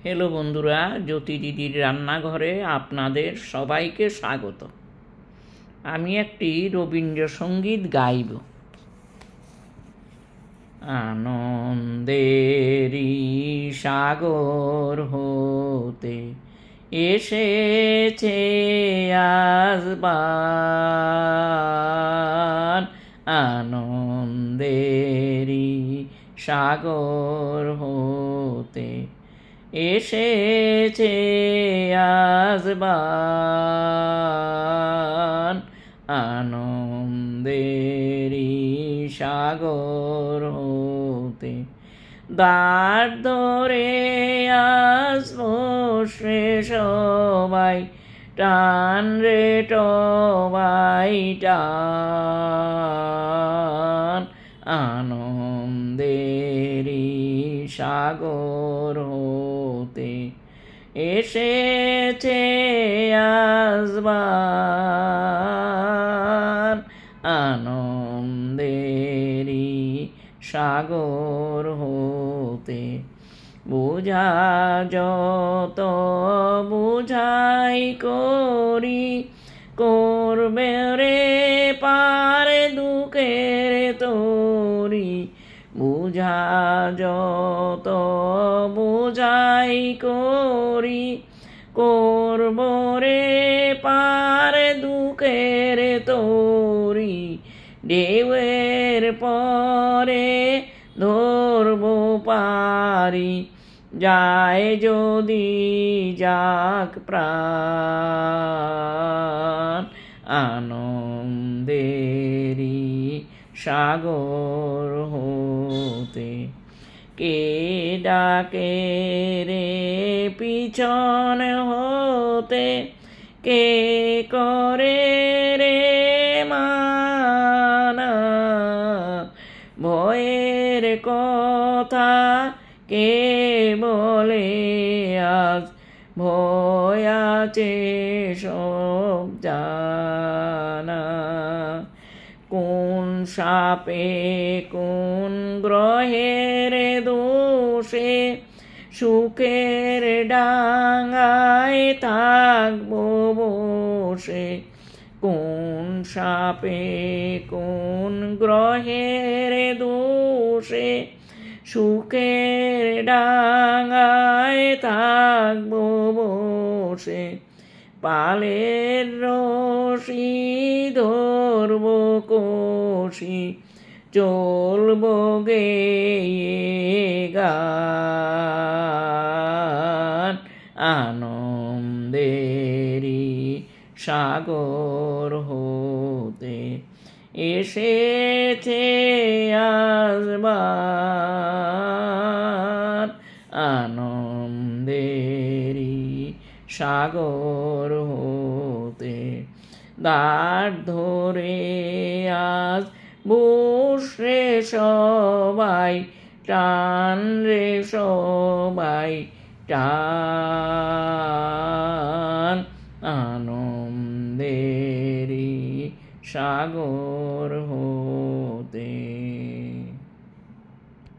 Hello বন্ধুরা, জ্যোতি দিদির রান্নাঘরে আপনাদের সবাইকে স্বাগত। আমি একটি রবীন্দ্রসঙ্গীত গাইব। আনন্দেরই সাগর হতে এসেছে আসবান, আনন্দেরই সাগর হতে এসেছে আসবান, আনন্দেরই সাগর হতে দ্বার ধরে আসবো সে সবাই, টান রে টবাই টান, আনন্দেরই সাগর হতে এসেছে আসবান, আনন্দেরই সাগর হতে বুঝা যত বুঝাই করি, করবে রে পার দুঃখের তরি, বুঝা যত বুঝাই করি, করব রে পার দুঃখের তরি, ঢেউয়ের পরে ধরব পারি, যায় যদি যাক প্রাণ, আনন্দেরই সাগর হতে কে ডাকে রে পিছন হতে, কে করে রে মানা, ভয়ের কথা কে বলে আজ, ভয় আছে সব জানা, কোন সাপে কোন গ্রহের দোষে সুখের ডাঙায় থাকবো বসে, কোন সাপে কোন গ্রহের দোষে সুখের ডাঙায় থাকবো বসে, পালের রশি ধরব কষি, চলব গেয়ে গান, আনন্দেরই সাগর হতে এসেছে আসবান, আনন্দেরই সাগর হতে দ্বার ধরে আজ বসে সবাই, টান রে সবাই টান, আনন্দেরই সাগর